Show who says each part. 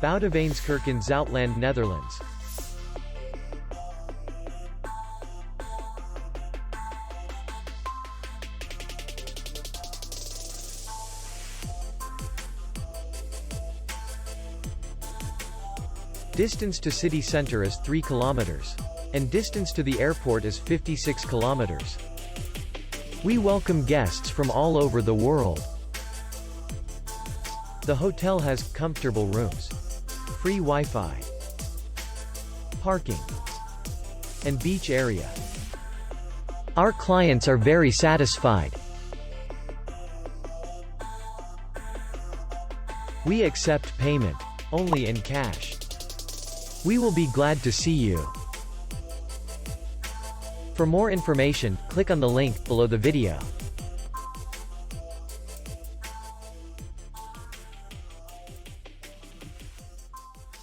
Speaker 1: Boudewijnskerke in Zoutelande, Netherlands. Distance to city center is 3 kilometers. And distance to the airport is 56 kilometers. We welcome guests from all over the world. The hotel has comfortable rooms, free Wi-Fi, parking, and beach area. Our clients are very satisfied. We accept payment only in cash. We will be glad to see you. For more information, click on the link below the video.